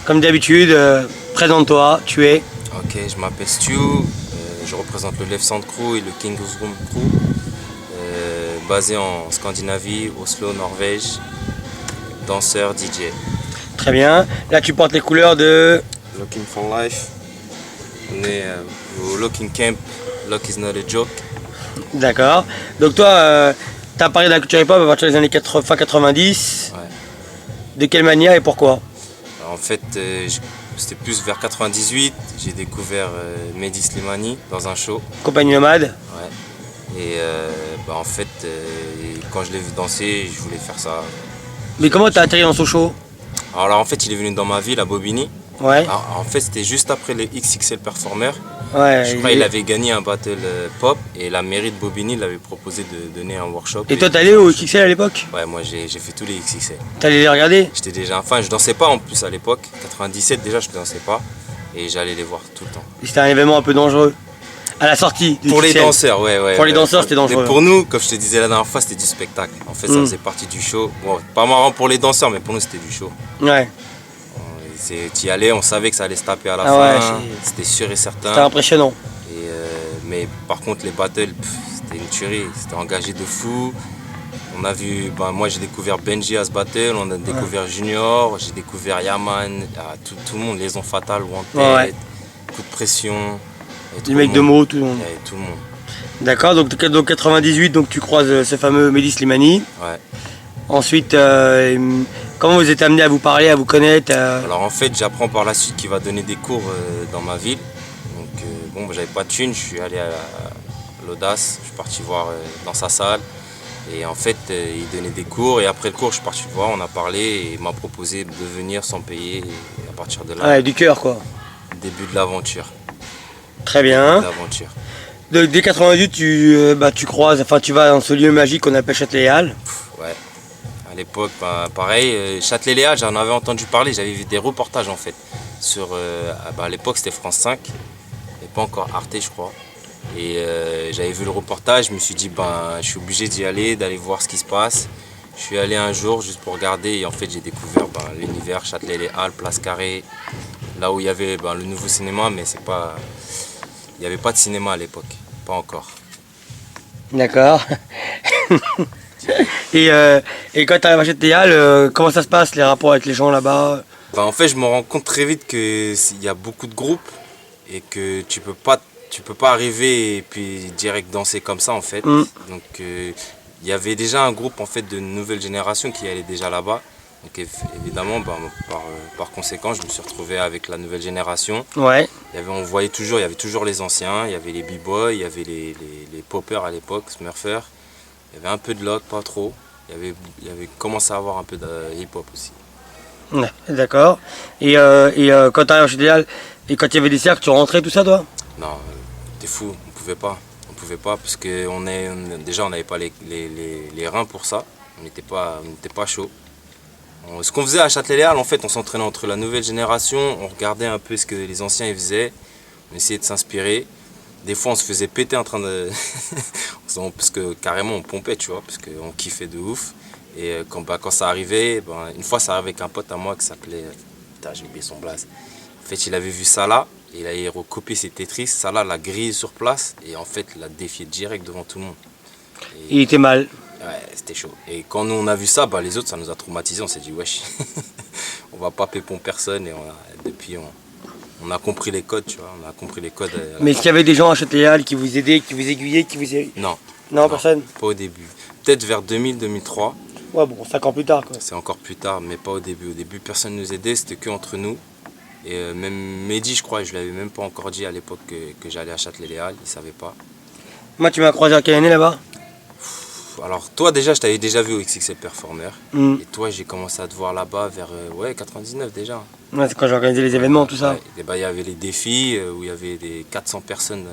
Comme d'habitude, présente-toi, tu es. Ok, je m'appelle Stu, je représente le Left Sound Crew et le King's Room Crew, basé en Scandinavie, Oslo, Norvège, danseur, DJ. Très bien. Là, tu portes les couleurs de... Looking for Life, on est au Locking Camp, Lock is not a joke. D'accord. Donc toi, tu as parlé de la culture hip-hop à partir des années 90. Ouais. De quelle manière et pourquoi? Alors, en fait, c'était plus vers 98, j'ai découvert Mehdi Slimani dans un show. Compagnie nomade. Ouais. Et en fait, quand je l'ai vu danser, je voulais faire ça. Mais comment t'as atterri dans ce show? Alors là, en fait, il est venu dans ma ville, à Bobigny. Ouais. Alors, en fait, c'était juste après les XXL Performers. Ouais. Je crois qu'il avait gagné un battle pop et la mairie de Bobigny l'avait proposé de donner un workshop. Et toi, t'allais au XXL à l'époque? Ouais, moi j'ai fait tous les XXL. T'allais les regarder? J'étais déjà un fan, je dansais pas en plus à l'époque. 97 déjà, je dansais pas. Et j'allais les voir tout le temps. C'était un événement un peu dangereux. À la sortie du Pour les XXL. danseurs, ouais. Pour les danseurs, c'était dangereux. Mais pour nous, comme je te disais la dernière fois, c'était du spectacle. En fait, ça faisait partie du show. Bon, pas marrant pour les danseurs, mais pour nous, c'était du show. Ouais. Tu y allais, on savait que ça allait se taper à la Ah fin. ouais, c'était sûr et certain. C'était impressionnant. Et mais par contre, les battles, c'était une tuerie. C'était engagé de fou. On a vu, moi j'ai découvert Benji à ce battle, on a découvert Junior, j'ai découvert Yaman, tout le monde, Liaison Fatale, Wanted, Coup de pression. Les mecs de mots, tout le monde. Tout le monde. D'accord, donc 98, donc tu croises ce fameux Mehdi Slimani. Ouais. Ensuite, comment vous êtes amené à vous parler, à vous connaître Alors en fait, j'apprends par la suite qu'il va donner des cours dans ma ville. Donc j'avais pas de thune, je suis allé à l'Audace, je suis parti voir dans sa salle. Et en fait, il donnait des cours et après le cours, je suis parti le voir, on a parlé et il m'a proposé de venir sans payer. Et à partir de là, ouais, du cœur quoi. début de l'aventure. Très bien. L'aventure. Dès 98, tu croises, enfin tu vas dans ce lieu magique qu'on appelle Châtelet-Les-Halles. Ouais. À l'époque, pareil, Châtelet-Les-Halles, j'en avais entendu parler, j'avais vu des reportages en fait. À l'époque, c'était France 5, et pas encore Arte, je crois. Et j'avais vu le reportage, je me suis dit, je suis obligé d'y aller, d'aller voir ce qui se passe. Je suis allé un jour juste pour regarder et en fait j'ai découvert l'univers, Châtelet-Les-Halles, Place Carrée, là où il y avait le nouveau cinéma, mais il n'y avait pas de cinéma à l'époque, pas encore. D'accord. et quand tu arrives à Châtelet-Les-Halles, comment ça se passe les rapports avec les gens là-bas? En fait, je me rends compte très vite qu'il y a beaucoup de groupes et que tu peux pas arriver et puis direct danser comme ça en fait. Donc il y avait déjà un groupe en fait de nouvelle génération qui allait déjà là-bas. Donc évidemment par conséquent je me suis retrouvé avec la nouvelle génération. Ouais. Il y avait toujours les anciens, il y avait les b-boys, il y avait les poppers à l'époque, smurfers. Il y avait un peu de lock, pas trop. Il y avait commencé à avoir un peu de hip-hop aussi. Ouais, d'accord. Et quand tu arrives à Châtelet-Les-Halles et quand il y avait des cercles, tu rentrais tout ça toi? Non, t'es fou, on pouvait pas. On pouvait pas parce que déjà on n'avait pas les reins pour ça. On n'était pas chaud. Ce qu'on faisait à Châtelet-Les-Halles, en fait, on s'entraînait entre la nouvelle génération, on regardait un peu ce que les anciens ils faisaient, on essayait de s'inspirer. Des fois on se faisait péter en train de... parce que carrément on pompait, tu vois, parce qu'on kiffait de ouf. Et quand ça arrivait, une fois ça arrivait avec un pote à moi qui s'appelait... Putain, j'ai oublié son blaze. En fait, il avait vu Salah, et il avait recopié ses Tetris. Salah l'a grillé sur place, et en fait, l'a défié direct devant tout le monde. Il était mal. Ouais, c'était chaud. Et quand nous on a vu ça, les autres ça nous a traumatisés. On s'est dit wesh, on va pas pépon personne. Et depuis on a compris les codes, tu vois. On a compris les codes. Mais est-ce qu'il y avait des gens à Châtelet-Les-Halles qui vous aidaient, qui vous aiguillaient, qui vous... Non, personne? Pas au début. Peut-être vers 2000-2003. Ouais, bon, 5 ans plus tard quoi. C'est encore plus tard, mais pas au début. Au début, personne ne nous aidait, c'était que entre nous. Et même Mehdi, je crois, je l'avais même pas encore dit à l'époque que j'allais à Châtelet-Les-Halles, il savait pas. Moi, tu m'as croisé à quelle année là-bas? Alors toi déjà, je t'avais déjà vu au XXL Performer. Et toi, j'ai commencé à te voir là-bas vers 99 déjà. Ouais, c'est quand j'ai organisé les événements, tout ça. Ouais. Il y avait les défis où il y avait des 400 personnes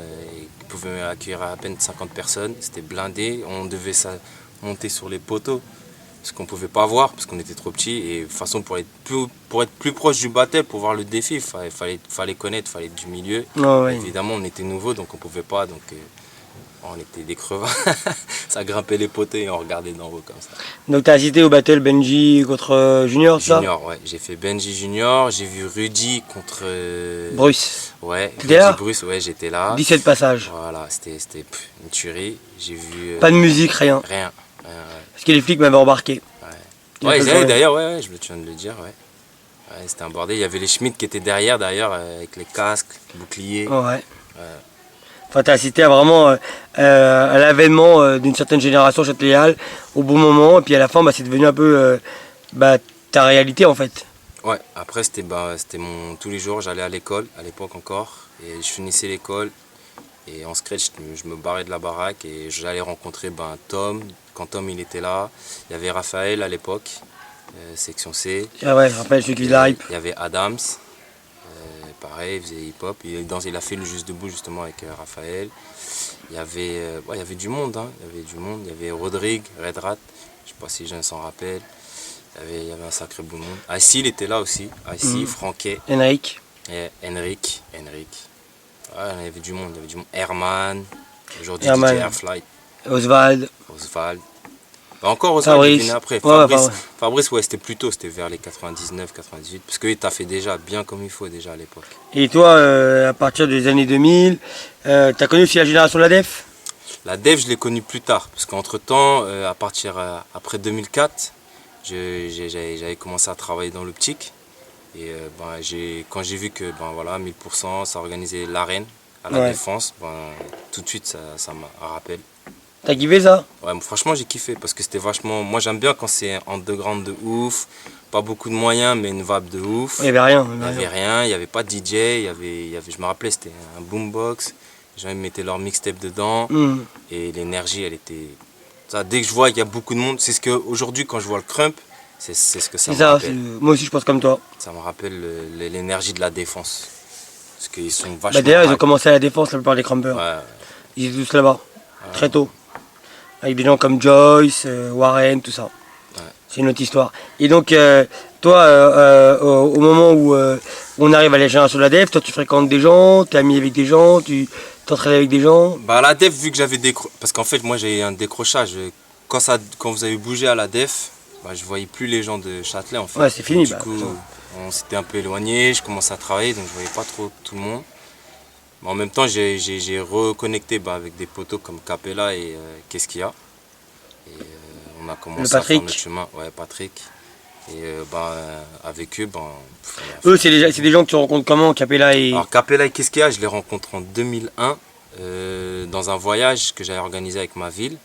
qui pouvaient accueillir à peine 50 personnes. C'était blindé, on devait monter sur les poteaux. Ce qu'on ne pouvait pas voir parce qu'on était trop petits. Et de toute façon, pour être plus proche du battle, pour voir le défi, il fallait connaître, il fallait être du milieu. Oh, ouais. Évidemment, on était nouveaux, donc on ne pouvait pas. Donc, On était des crevards. Ça grimpait les poteaux et on regardait d'en haut comme ça. Donc tu as assisté au battle Benji contre Junior, ça? Junior, ouais. J'ai fait Benji Junior, j'ai vu Rudy contre... Bruce. Ouais, T'étais là? Bruce, ouais, j'étais là. 17 passages. Voilà, c'était une tuerie. J'ai vu... Pas de musique, rien. Rien. Parce que les flics m'avaient embarqué. Ouais, d'ailleurs, ouais, je viens de le dire, ouais. Ouais, c'était un bordel. Il y avait les Schmitt qui étaient derrière, d'ailleurs, avec les casques, boucliers. Ouais. Enfin, tu as assisté à vraiment à l'avènement d'une certaine génération châteléale au bon moment. Et puis à la fin, c'est devenu un peu ta réalité en fait. Ouais, après c'était mon tous les jours, j'allais à l'école, à l'époque encore. Et je finissais l'école. Et en scratch, je me barrais de la baraque et j'allais rencontrer Tom. Quand Tom il était là, il y avait Raphaël à l'époque, section C. Ah ouais, je rappelle celui qui faisait la hype. Il y avait Adams, pareil, il faisait hip-hop. Il a fait le Juste Debout justement avec Raphaël. Il y avait du monde, hein. Il y avait Rodrigue, Red Rat, je sais pas si les gens s'en rappellent. Il y avait un sacré beau monde. Icy, il était là aussi. Icy, Franquet. Henrik. Henrik. Ouais, il y avait du monde, Herman, aujourd'hui Herman. DJ Airflight. Oswald. Encore Oswald, il venait après. Ouais, Fabrice, ouais, c'était plus tôt, c'était vers les 99, 98, parce qu'il t'a fait déjà bien comme il faut déjà à l'époque. Et toi, à partir des années 2000, t'as connu aussi la génération de la def? La def, je l'ai connue plus tard, parce qu'entre temps, après 2004, j'avais commencé à travailler dans l'optique. Et quand j'ai vu que 1000%, ça organisait l'arène à la défense, tout de suite ça m'a rappelé. T'as kiffé ça? Ouais, franchement j'ai kiffé parce que c'était vachement... Moi j'aime bien quand c'est underground de ouf, pas beaucoup de moyens mais une vibe de ouf. Il n'y avait rien. Il n'y avait pas de DJ, je me rappelais c'était un boombox, les gens ils mettaient leur mixtape dedans et l'énergie elle était... Ça, dès que je vois qu'il y a beaucoup de monde, c'est ce qu'aujourd'hui quand je vois le crump, c'est ce que ça me rappelle. Moi aussi je pense comme toi. Ça me rappelle l'énergie de la défense. Parce qu'ils sont vachement... D'ailleurs ils ont commencé à la défense la plupart des crumpers. Ouais. Ils étaient tous là-bas, très tôt. Avec des gens comme Joyce, Warren, tout ça. Ouais. C'est une autre histoire. Et donc toi, au moment où on arrive à la génération de la def, toi tu fréquentes des gens, tu es ami avec des gens, tu t'entraînes avec des gens? La def, vu que j'avais parce qu'en fait moi j'ai un décrochage. Quand vous avez bougé à la def, je voyais plus les gens de Châtelet en fait. Ouais, c'est fini. Du coup, on s'était un peu éloigné, je commençais à travailler donc je voyais pas trop tout le monde. Mais en même temps, j'ai reconnecté avec des potos comme Capella et Qu'est-ce qu'il y a. Et on a commencé à faire notre chemin. Ouais, Patrick. Et avec eux, eux, c'est des gens que tu rencontres comment, Capella et... Alors Capella et Qu'est-ce qu'il y a, je les rencontre en 2001 dans un voyage que j'avais organisé avec ma ville.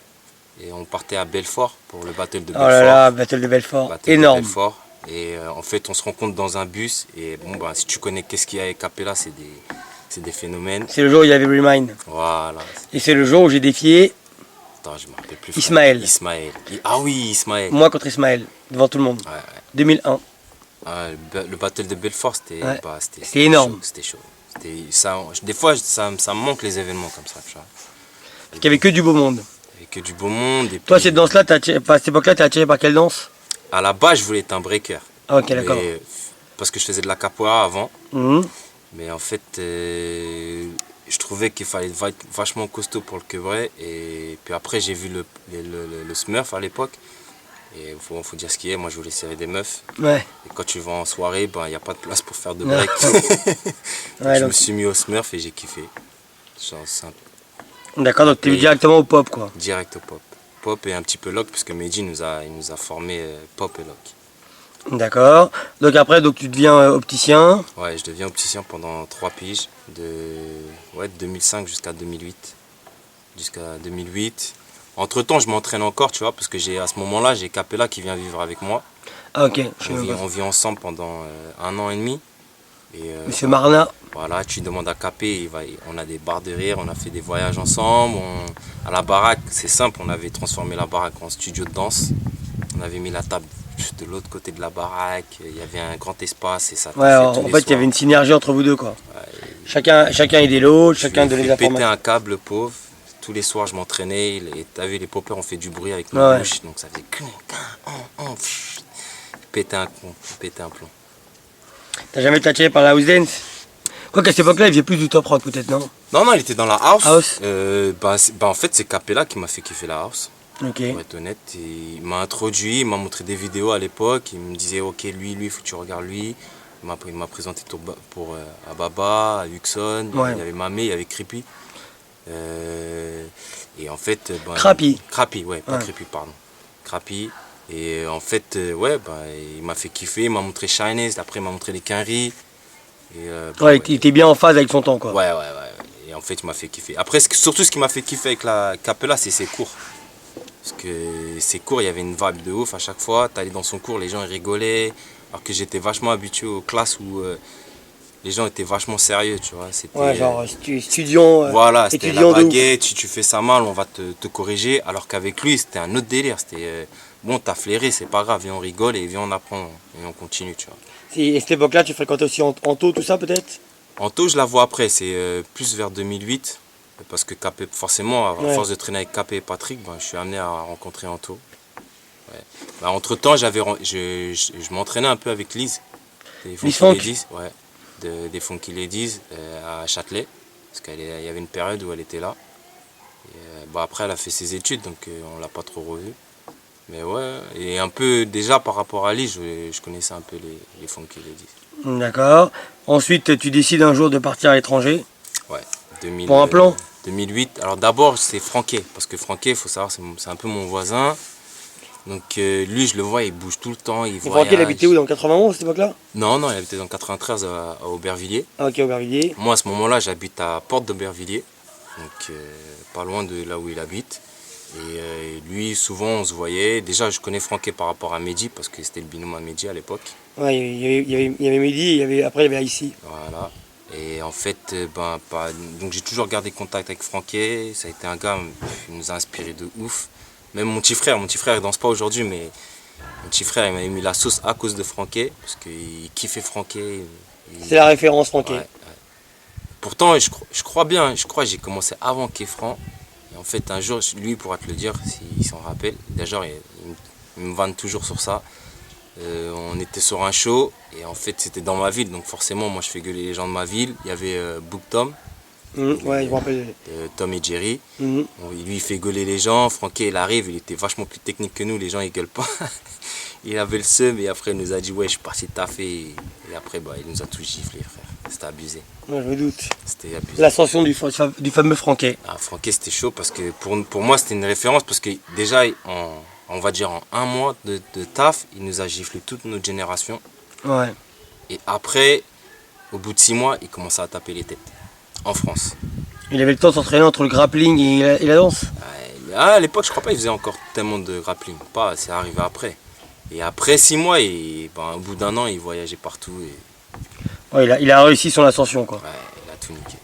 Et on partait à Belfort pour le Battle de Belfort. Oh là là, Battle de Belfort, énorme. De Belfort. Et en fait, on se rencontre dans un bus. Et si tu connais Qu'est-ce qu'il y a et Capella, c'est des phénomènes. C'est le jour où il y avait Remind. Voilà. Et c'est le jour où j'ai défié... Attends, je me rappelle plus. Ismaël. Ah oui, Ismaël. Moi contre Ismaël, devant tout le monde. Ouais. 2001. Le Battle de Belfort, c'était énorme. C'était chaud. Des fois, ça me manque les événements comme ça. Tu vois. Parce qu'il n'y avait que du beau monde. Que du beau monde. Et toi, puis, cette danse-là, à cette époque-là, t'es attiré par quelle danse? À la base, je voulais être un breaker. Ah, ok, d'accord. Parce que je faisais de la capoeira avant. Mais en fait, je trouvais qu'il fallait être vachement costaud pour le quebré. Et puis après, j'ai vu le Smurf à l'époque. Et il faut dire ce qu'il y a. Moi, je voulais serrer des meufs. Ouais. Et quand tu vas en soirée, il n'y a pas de place pour faire de break. Je me suis mis au Smurf et j'ai kiffé. Genre simple. D'accord, donc tu es directement au pop, quoi. Direct au pop. Pop et un petit peu lock, parce que Mehdi nous a formé pop et lock. D'accord. Donc après, tu deviens opticien. Ouais, je deviens opticien pendant 3 piges, de 2005 jusqu'à 2008. Entre temps, je m'entraîne encore, tu vois, parce que à ce moment-là, j'ai Capella qui vient vivre avec moi. Ah, ok. On vit ensemble pendant 1 an et demi. Monsieur Marna. Voilà, tu demandes à Capé, on a des barres de rire, on a fait des voyages ensemble. À la baraque, c'est simple, on avait transformé la baraque en studio de danse. On avait mis la table de l'autre côté de la baraque, il y avait un grand espace et ça. Ouais, en fait, il y avait une synergie entre vous deux, quoi. Ouais, chacun aidait l'autre, chacun donnait des informations. Péter un câble, pauvre. Tous les soirs, je m'entraînais. Et t'as vu, les poppers ont fait du bruit avec nos bouches, donc ça faisait. Péter un plomb. T'as jamais été attiré par la house dance? Quoi qu'à cette époque-là, il faisait plus du top rock peut-être, non? Non, non, il était dans la house. House. En fait, c'est Capella qui m'a fait kiffer la house. Ok. Pour être honnête, il m'a introduit, il m'a montré des vidéos à l'époque. Il me disait, ok, lui, faut que tu regardes lui. Il m'a présenté à Baba, à Huxon, Ouais. il y avait Mamé, il y avait Creepy. Et en fait. Crappy. Crappy, ouais, pas Ouais. Creepy, pardon. Crappy. Et en fait, ouais, il m'a fait kiffer, il m'a montré Shinez, après il m'a montré les Quinry. Ouais, il était bien en phase avec son temps, quoi. Ouais. Et en fait, il m'a fait kiffer. Après, surtout ce qui m'a fait kiffer avec la Capella, c'est ses cours. Parce que ses cours, il y avait une vibe de ouf à chaque fois. T'allais dans son cours, les gens ils rigolaient. Alors que j'étais vachement habitué aux classes où les gens étaient vachement sérieux, tu vois. C'était, Ouais, genre étudiant. voilà, c'était la étudiant de ouf. baguette. Si tu fais ça mal, on va te corriger. Alors qu'avec lui, c'était un autre délire. C'était bon, t'as flairé, c'est pas grave, viens on rigole et viens on apprend et on continue, tu vois. Et cette époque-là, tu fréquentais aussi Anto, tout ça peut-être? Anto, je la vois après, c'est plus vers 2008. Parce que Capé, forcément, à Ouais. force de traîner avec Capé et Patrick, je suis amené à rencontrer Anto. Ouais. Entre-temps, je m'entraînais un peu avec Lise. Des Funky Funk. Ladies, ouais, des Funky Ladies à Châtelet. Parce qu'il y avait une période où elle était là. Et, après, elle a fait ses études, donc on l'a pas trop revue. Mais ouais, et un peu déjà par rapport à Lise, je connaissais un peu les Funky Ladies. D'accord. Ensuite, tu décides un jour de partir à l'étranger. Ouais. Pour un plan 2008. Alors d'abord, c'est Franquet. Parce que Franquet, il faut savoir, c'est un peu mon voisin. Donc lui, je le vois, il bouge tout le temps. Il Et Francky, il voyage. habitait où, dans le 91 à cette époque-là? Non, il habitait dans 93 à Aubervilliers. Ah, ok, Aubervilliers. Moi, à ce moment-là, j'habite à Porte d'Aubervilliers. Donc pas loin de là où il habite. Et lui, souvent, on se voyait. Déjà, je connais Franquet par rapport à Mehdi, parce que c'était le binôme à Mehdi à l'époque. Ouais, il y avait Mehdi, après il y avait ici. Voilà. Et en fait, donc j'ai toujours gardé contact avec Franquet. Ça a été un gars qui nous a inspiré de ouf. Même mon petit frère il danse pas aujourd'hui, mais mon petit frère il m'avait mis la sauce à cause de Franquet, parce qu'il kiffait Franquet. C'est la référence, Francky. Ouais. Pourtant, je crois bien, que j'ai commencé avant Kefran. Et en fait, un jour, lui pourra te le dire s'il s'en rappelle. D'ailleurs, il me vanne toujours sur ça. On était sur un show et en fait c'était dans ma ville, donc forcément moi je fais gueuler les gens de ma ville. Il y avait Book Tom, Ouais, je me rappelle. Tom et Jerry. Mhm. Bon, lui il fait gueuler les gens, Franquet il arrive, il était vachement plus technique que nous, les gens ils gueulent pas. Il avait le seum et après il nous a dit ouais je suis parti taffer et après il nous a tous giflé frère. C'était abusé. Ouais, je me doute. C'était abusé. L'ascension du fameux Franquet. Ah, Franquet c'était chaud parce que pour moi c'était une référence parce que déjà on va dire en un mois de taf, il nous a giflé toute notre génération. Ouais. Et après, au bout de 6 mois, il commençait à taper les têtes. En France. Il avait le temps de s'entraîner entre le grappling et la danse. À l'époque, je crois pas qu'il faisait encore tellement de grappling. Pas, c'est arrivé après. Et après 6 mois, au bout d'un an, il voyageait partout. Et, Ouais, il a réussi son ascension, quoi. ouais, il a tout niqué.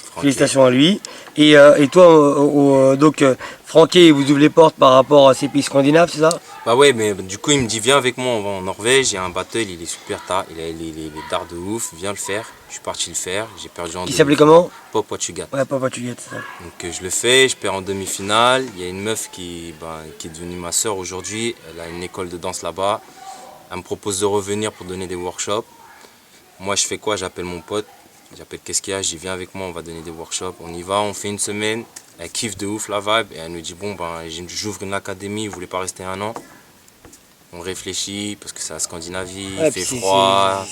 Franquet. Félicitations à lui. Et toi, donc, Franquet, il vous ouvre les portes par rapport à ces pays scandinaves, c'est ça? Bah ouais, mais du coup, il me dit viens avec moi, on va en Norvège. Il y a un battle, il est super tard. Il a les dards de ouf, viens le faire. Je suis parti le faire. J'ai perdu en Qui s'appelait comment? Pop What You Got. Ouais, Papa Tuguette, c'est ça. Donc je le fais, je perds en demi-finale. Il y a une meuf qui est devenue ma soeur aujourd'hui. Elle a une école de danse là-bas. Elle me propose de revenir pour donner des workshops. Moi je fais quoi? J'appelle mon pote. J'appelle qu'est-ce qu'il y a? J'y viens avec moi, on va donner des workshops. On y va, on fait une semaine. Elle kiffe de ouf la vibe. Et elle nous dit bon j'ouvre une académie, vous voulez pas rester un an? On réfléchit parce que c'est la Scandinavie, Ouais, il fait froid.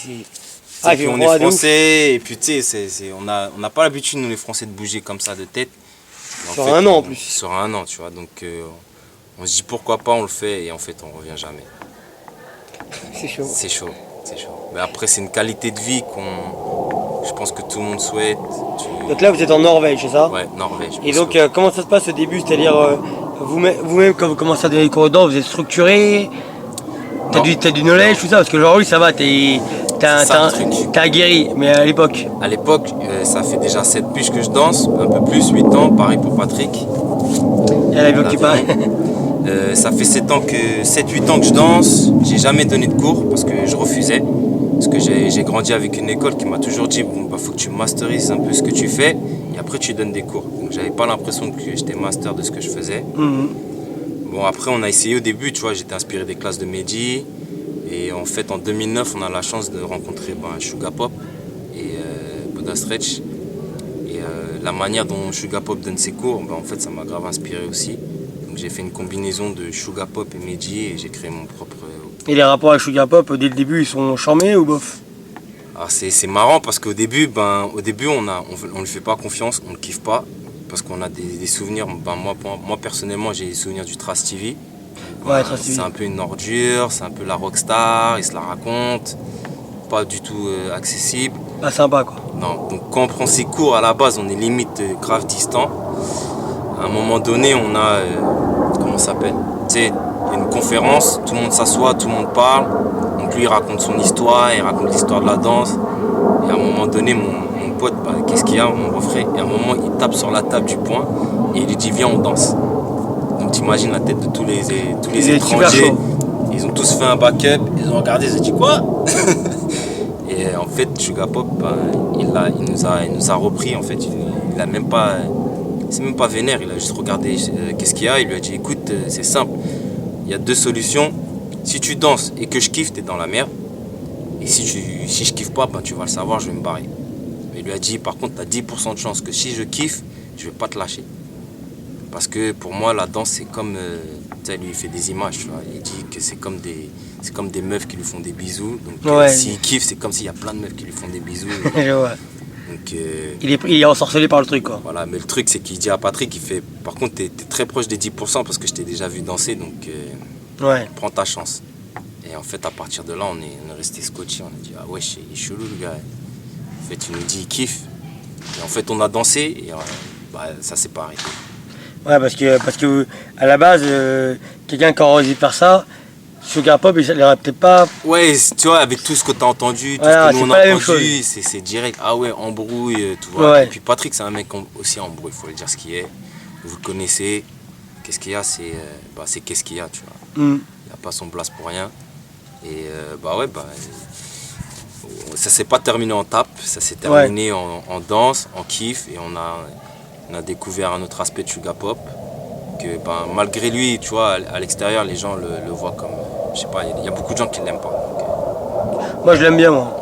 Ah, Et puis il fait on froid est de ouf. français, et puis tu sais, on n'a pas l'habitude, nous les français, de bouger comme ça de tête. Et Sur un an, en plus. Sur un an, tu vois. Donc on se dit pourquoi pas, on le fait, et en fait on revient jamais. C'est chaud. C'est chaud, c'est chaud. Mais après, c'est une qualité de vie je pense que tout le monde souhaite. Donc là, vous êtes en Norvège, c'est ça? Ouais, Norvège. Et parce donc, que- comment ça se passe au début? C'est-à-dire, vous-même, quand vous commencez à donner les cours de danse, vous êtes structuré? T'as Non. du knowledge, tout ça? Parce qu'aujourd'hui, ça va, t'es ça, le truc. aguerri, mais à l'époque. À l'époque, ça fait déjà 7 piges que je danse, un peu plus, 8 ans, pareil pour Patrick. Et à l'époque, tu parles. Ça fait 7-8 ans que je danse. J'ai jamais donné de cours parce que je refusais. Parce que j'ai grandi avec une école qui m'a toujours dit faut que tu masterises un peu ce que tu fais et après tu donnes des cours. Donc j'avais pas l'impression que j'étais master de ce que je faisais. Mhm. Bon, après on a essayé au début, tu vois, j'étais inspiré des classes de Mehdi. Et en fait en 2009 on a la chance de rencontrer Sugar Pop. Et Sugar Stretch. Et la manière dont Sugar Pop donne ses cours, en fait, ça m'a grave inspiré aussi. Donc j'ai fait une combinaison de Sugar Pop et Medji et j'ai créé mon propre. Et les rapports avec Sugar Pop, dès le début, ils sont charmés ou bof? Alors c'est marrant parce qu'au début, on lui fait pas confiance, on le kiffe pas. Parce qu'on a des souvenirs. Moi personnellement, j'ai des souvenirs du Trash TV. Ouais, Trash TV. C'est un peu une ordure, c'est un peu la rockstar, il se la raconte. Pas du tout accessible. Pas sympa quoi. Non, donc quand on prend ses cours à la base, on est limite grave distant. À un moment donné, on a. Comment ça s'appelle? Tu sais, il y a une conférence, tout le monde s'assoit, tout le monde parle. Donc lui, il raconte son histoire, il raconte l'histoire de la danse. Et à un moment donné, mon pote, qu'est-ce qu'il y a, mon refrain? Et à un moment, il tape sur la table du poing et il lui dit viens, on danse. Donc t'imagines la tête de tous les étrangers. Ils ont tous fait un backup, ils ont regardé, ils ont dit quoi? Et en fait, Sugar Pop, il nous a repris en fait. Il a même pas, c'est même pas vénère, il a juste regardé qu'est-ce qu'il y a. Il lui a dit écoute, c'est simple, il y a deux solutions. Si tu danses et que je kiffe, t'es dans la merde. Et si je kiffe pas, tu vas le savoir, je vais me barrer. Mais il lui a dit par contre, t'as 10% de chance que si je kiffe, je vais pas te lâcher. Parce que pour moi, la danse, c'est comme. Tu sais, lui, il fait des images, tu vois. Il dit que c'est comme des meufs qui lui font des bisous. Donc, ouais. S'il kiffe, c'est comme s'il y a plein de meufs qui lui font des bisous. Je vois. Donc, il est ensorcelé par le truc, quoi. Voilà, mais le truc, c'est qu'il dit à Patrick, il fait. Par contre, t'es très proche des 10% parce que je t'ai déjà vu danser, donc. Ouais. Prends ta chance. Et en fait, à partir de là, on est resté scotché. On a dit, ah ouais, il est chelou, le gars. En fait, il nous dit, il kiffe. Et en fait, on a dansé et ça s'est pas arrêté. Ouais, parce que à la base, quelqu'un qui aurait osé faire ça, Sugar Pop, il n'aurait peut-être pas. Ouais, tu vois, avec tout ce que tu as entendu, tout voilà, ce que nous on a entendu, c'est direct. Ah ouais, embrouille, tu vois. Ouais. Et puis Patrick, c'est un mec aussi embrouille, il faut le dire ce qu'il est. Vous le connaissez. Qu'est-ce qu'il y a, c'est qu'est-ce qu'il y a, tu vois. Il n'a pas son place pour rien. Et ça s'est pas terminé en tape, ça s'est terminé en danse, en kiff. Et on a découvert un autre aspect de Sugar Pop. Que malgré lui, tu vois, à l'extérieur, les gens le voient comme. Je sais pas, il y a beaucoup de gens qui l'aiment pas. Donc, moi, je l'aime bien, moi.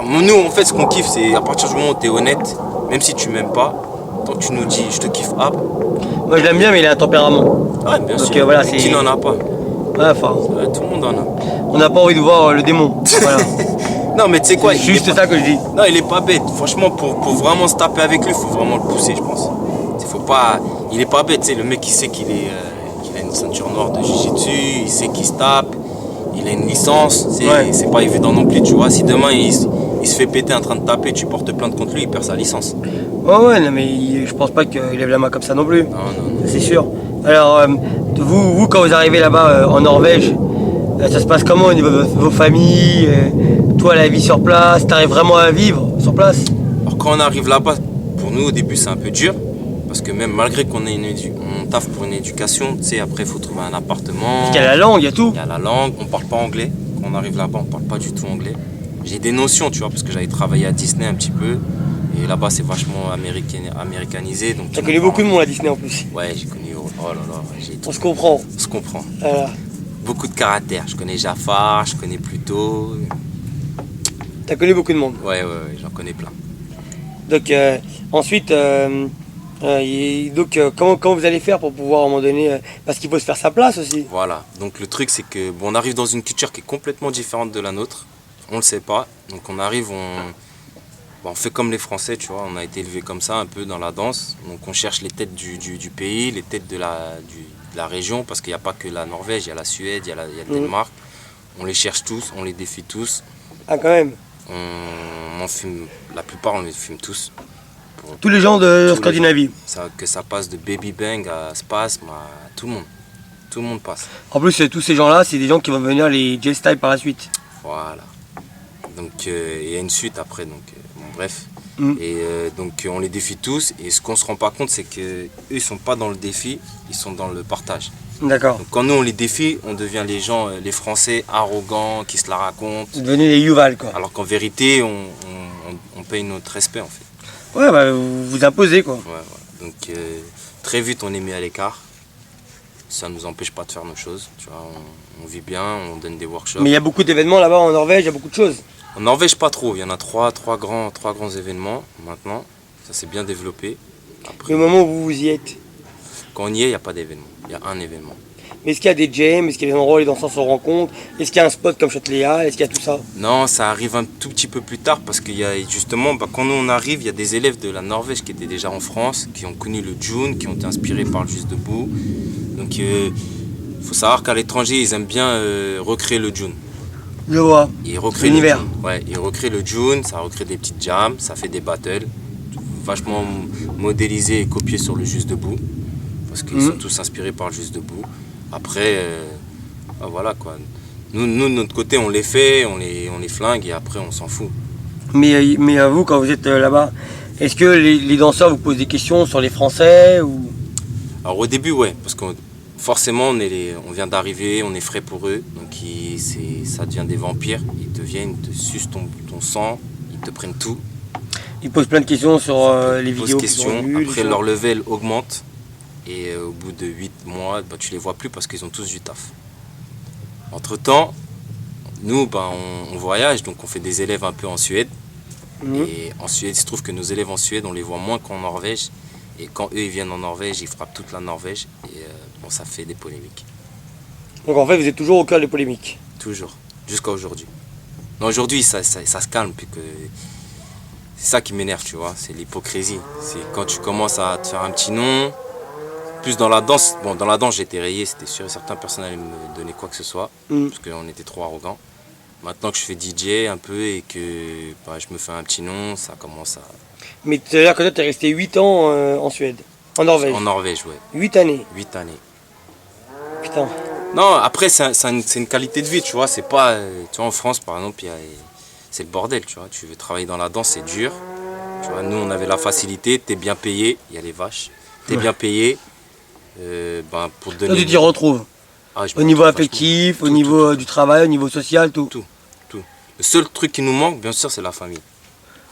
Nous, en fait, ce qu'on kiffe, c'est à partir du moment où tu es honnête, même si tu m'aimes pas, tant que tu nous dis je te kiffe, moi, je l'aime bien, mais il a un tempérament. Ouais, bien donc, sûr. Voilà, qui n'en a pas? Ouais, enfin. Tout le monde en a. On n'a pas envie de voir le démon. Voilà. Non, mais tu sais quoi? C'est juste ça que je dis. Non, il est pas bête. Franchement, pour vraiment se taper avec lui, il faut vraiment le pousser, je pense. Il est pas bête, tu sais, le mec il sait qu'il a une ceinture noire de jiu-jitsu, il sait qu'il se tape, il a une licence, c'est pas évident non plus, tu vois. Si demain il se fait péter en train de taper, tu portes plainte contre lui, il perd sa licence. Ouais, non, mais je pense pas qu'il lève la main comme ça non plus. Non. C'est sûr. Alors, vous, quand vous arrivez là-bas en Norvège, ça se passe comment au niveau de vos familles, toi, la vie sur place, t'arrives vraiment à vivre sur place? Alors quand on arrive là-bas, pour nous au début c'est un peu dur. Parce que même malgré qu'on ait on taffe pour une éducation, tu sais, après il faut trouver un appartement. Parce qu'il y a la langue, il y a tout. Il y a la langue, on parle pas anglais. Quand on arrive là-bas, on parle pas du tout anglais. J'ai des notions, tu vois, parce que j'avais travaillé à Disney un petit peu. Et là-bas, c'est vachement américanisé. Donc T'as connu beaucoup de monde à Disney en plus. Ouais, j'ai connu. Oh là là, on se comprend. On se comprend. Voilà. Beaucoup de caractères. Je connais Jafar, je connais Pluto. T'as connu beaucoup de monde. Ouais, j'en connais plein. Donc ensuite. Comment vous allez faire pour pouvoir à un moment donné, parce qu'il faut se faire sa place aussi. Voilà, donc le truc c'est que on arrive dans une culture qui est complètement différente de la nôtre, on le sait pas, donc on arrive, on fait comme les Français, tu vois, on a été élevé comme ça un peu dans la danse, donc on cherche les têtes du pays, les têtes de la région, parce qu'il n'y a pas que la Norvège, il y a la Suède, il y a le Danemark, on les cherche tous, on les défie tous. Ah quand même. On fume, la plupart on les fume tous. Tous les gens de Scandinavie. Que ça passe de Baby Bang à Spasm à tout le monde. Tout le monde passe. En plus, tous ces gens-là, c'est des gens qui vont devenir les J-Style par la suite. Voilà. Donc, il y a une suite après. Donc, bref. Et donc, on les défie tous. Et ce qu'on se rend pas compte, c'est qu'eux, ils sont pas dans le défi, ils sont dans le partage. D'accord. Donc, quand nous, on les défie, on devient les gens, les Français arrogants, qui se la racontent. Vous devenez les Yuval, quoi. Alors qu'en vérité, on paye notre respect, en fait. Ouais, vous vous imposez, quoi. Ouais. Donc, très vite, on est mis à l'écart. Ça ne nous empêche pas de faire nos choses. Tu vois, on vit bien, on donne des workshops. Mais il y a beaucoup d'événements là-bas en Norvège, il y a beaucoup de choses. En Norvège, pas trop. Il y en a trois grands événements maintenant. Ça s'est bien développé. Après, Et au moment où vous y êtes, quand on y est, il n'y a pas d'événement. Il y a un événement. mais est-ce qu'il y a des jams, est-ce qu'il y a des endroits où les danseurs se rencontrent, est-ce qu'il y a un spot comme Châtelet-Hall, est-ce qu'il y a tout ça? Non, ça arrive un tout petit peu plus tard parce qu'il y a justement, quand nous on arrive, il y a des élèves de la Norvège qui étaient déjà en France, qui ont connu le June, qui ont été inspirés par le Juste Debout. Donc il faut savoir qu'à l'étranger, ils aiment bien recréer le June. Je vois. Ils recréent le L'univers. June. Ouais, ils recréent le June, ça recrée des petites jams, ça fait des battles, vachement modélisés et copiés sur le Juste Debout, parce qu'ils sont tous inspirés par le Juste Debout. Après, voilà quoi. Nous, de notre côté, on les fait, on les flingue et après, on s'en fout. Mais à vous, quand vous êtes là-bas, est-ce que les danseurs vous posent des questions sur les Français ou... Alors au début, ouais, parce que forcément, on vient d'arriver, on est frais pour eux, donc ça devient des vampires. Ils te viennent, ils te sucent ton sang, ils te prennent tout. Ils posent plein de questions sur les Ils posent vidéos questions, qu'ils ont vues, après les leur choses. level augmente et au bout de 8 mois, tu les vois plus parce qu'ils ont tous du taf. Entre temps, nous, on voyage, donc on fait des élèves un peu en Suède. Et en Suède, il se trouve que nos élèves en Suède, on les voit moins qu'en Norvège. Et quand eux, ils viennent en Norvège, ils frappent toute la Norvège. Et ça fait des polémiques. Donc en fait, vous êtes toujours au cœur des polémiques. Toujours. Jusqu'à aujourd'hui. Non, aujourd'hui, ça se calme. Puis que c'est ça qui m'énerve, tu vois. C'est l'hypocrisie. C'est quand tu commences à te faire un petit nom. Plus dans la danse. Bon, dans la danse, j'étais rayé. C'était sûr et certain, personne n'allait me donner quoi que ce soit. Parce qu'on était trop arrogants. Maintenant que je fais DJ un peu et que je me fais un petit nom, ça commence à... Mais c'est-à-dire que toi, tu es resté 8 ans en Suède, en Norvège. En Norvège, ouais. 8 années. 8 années. Putain. Non, après, c'est une qualité de vie, tu vois. C'est pas... tu vois, en France, par exemple, c'est le bordel, tu vois. Tu veux travailler dans la danse, c'est dur. Tu vois, nous, on avait la facilité, t'es bien payé. Il y a les vaches. T'es bien payé. Pour te donner... Toi, tu t'y retrouves. Ah, je Au me niveau retrouve affectif, vachement. au niveau du travail, au niveau social, tout. Tout. Le seul truc qui nous manque, bien sûr, c'est la famille.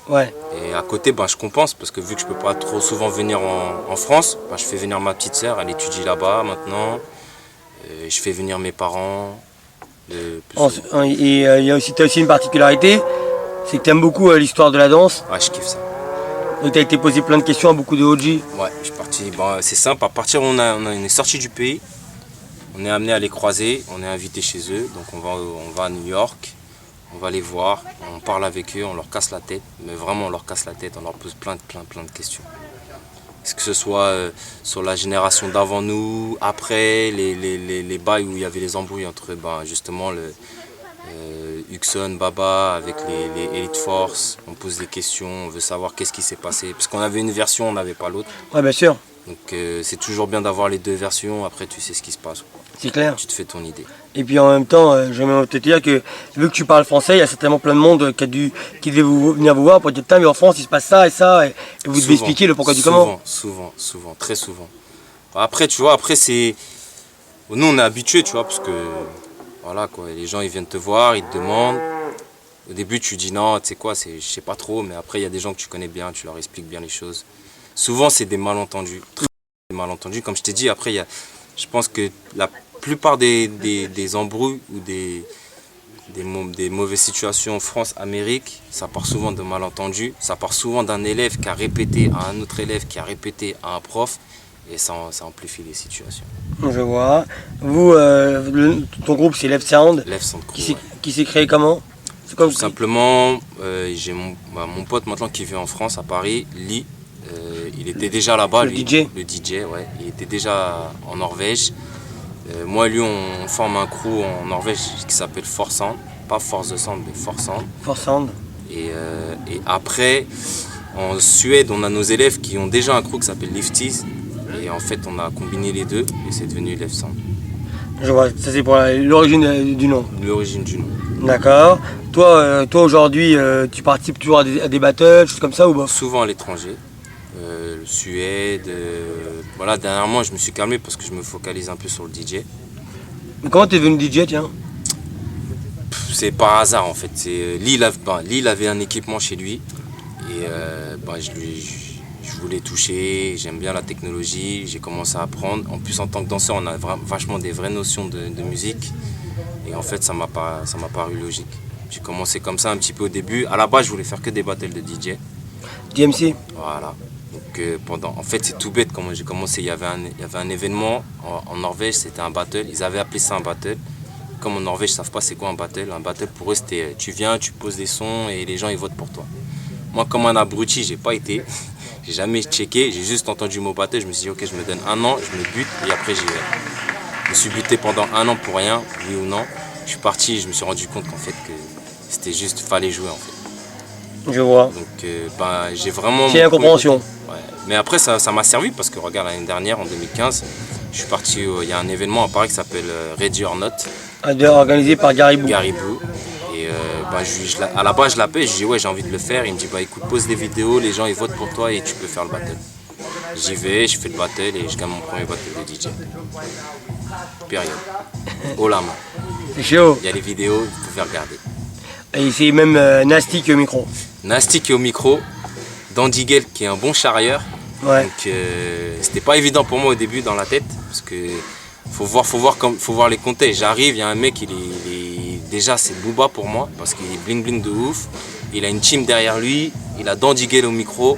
Ouais. Et à côté, je compense parce que vu que je peux pas trop souvent venir en France, je fais venir ma petite sœur, elle étudie là-bas maintenant. Je fais venir mes parents. Et il y a aussi, t'as aussi une particularité, c'est que tu aimes beaucoup l'histoire de la danse. Ouais, je kiffe ça. Donc tu as été posé plein de questions à beaucoup de OG. Ouais, je suis parti. C'est simple, à partir où on est sorti du pays, on est amené à les croiser, on est invité chez eux, donc on va à New York. On va les voir, on parle avec eux, on leur casse la tête, mais vraiment on leur casse la tête, on leur pose plein de questions. Est-ce que ce soit sur la génération d'avant nous, après, les bails où il y avait les embrouilles entre justement le Huxon, Baba avec les Elite Force, on pose des questions, on veut savoir qu'est-ce qui s'est passé, parce qu'on avait une version, on n'avait pas l'autre. Ouais, bien sûr, Donc c'est toujours bien d'avoir les deux versions, après tu sais ce qui se passe. c'est clair. Tu te fais ton idée. Et puis en même temps, je vais te dire que vu que tu parles français, il y a certainement plein de monde qui devait venir vous voir pour dire, putain, mais en France, il se passe ça, et vous devez expliquer le pourquoi du comment. Souvent, très souvent. Après, tu vois, c'est... Nous, on est habitués, tu vois, parce que... Voilà, quoi, les gens, ils viennent te voir, ils te demandent. Au début, tu dis non, tu sais quoi, je sais pas trop, mais après, il y a des gens que tu connais bien, tu leur expliques bien les choses. Souvent, c'est des malentendus. Très des malentendus. Comme je t'ai dit, après, je pense que la plupart des embrouilles ou des mauvaises situations en France, Amérique, ça part souvent de malentendus. Ça part souvent d'un élève qui a répété à un autre élève qui a répété à un prof. Et ça amplifie les situations. Je vois. Vous, ton groupe, c'est Left Sound. Left Sound Crew, Qui s'est créé comment? C'est quoi Tout simplement, j'ai mon pote maintenant qui vit en France, à Paris, Lee. Il était déjà là-bas, lui. DJ. Le DJ, ouais. Il était déjà en Norvège. Moi et lui, on forme un crew en Norvège qui s'appelle Force Sound. Pas Force the Sound, mais Force Sound. Force Sound. Et après, en Suède, on a nos élèves qui ont déjà un crew qui s'appelle Lifties. Et en fait, on a combiné les deux et c'est devenu Left Sound. Je vois, ça c'est pour l'origine du nom. L'origine du nom. D'accord. Toi aujourd'hui, tu participes toujours à des battles, choses comme ça ou pas? Souvent à l'étranger. Suède. Voilà, dernièrement, je me suis calmé parce que je me focalise un peu sur le DJ. Mais comment t'es devenu DJ, tiens? C'est par hasard en fait. Lee, il avait un équipement chez lui et je voulais toucher, j'aime bien la technologie, j'ai commencé à apprendre. En plus, en tant que danseur, on a vachement des vraies notions de musique et en fait, ça m'a paru logique. J'ai commencé comme ça un petit peu au début. À la base, je voulais faire que des battles de DJ. DMC. Voilà. Donc en fait, c'est tout bête comment j'ai commencé. Il y avait un événement en Norvège, c'était un battle. Ils avaient appelé ça un battle. Comme en Norvège, ils ne savent pas c'est quoi un battle. Un battle pour eux, c'était tu viens, tu poses des sons et les gens ils votent pour toi. Moi, comme un abruti, j'ai pas été. J'ai jamais checké. J'ai juste entendu le mot battle. Je me suis dit ok, je me donne un an, je me bute et après j'y vais. Je me suis buté pendant un an pour rien, oui ou non. Je suis parti et je me suis rendu compte qu'en fait que c'était juste fallait jouer en fait. Je vois. Donc j'ai vraiment. C'est l'incompréhension. Ouais. Mais après ça m'a servi parce que regarde l'année dernière en 2015, je suis parti. Il y a un événement à Paris qui s'appelle Ready or Not. Organisé par Garibou. Garibou. Et à la base je l'appelle, je dis ouais j'ai envie de le faire. Il me dit bah écoute pose des vidéos, les gens ils votent pour toi et tu peux faire le battle. J'y vais, je fais le battle et je gagne mon premier battle de DJ. Période. Oh la main. C'est chaud. Il y a les vidéos, vous pouvez regarder. Et c'est même Nasty qui est au micro. Nasty qui est au micro, Dandy Gale qui est un bon charrieur. Ouais. Donc c'était pas évident pour moi au début dans la tête parce que faut voir les contextes. J'arrive, il y a un mec, déjà c'est Booba pour moi parce qu'il est bling bling de ouf. Il a une team derrière lui, il a Dandy Gale au micro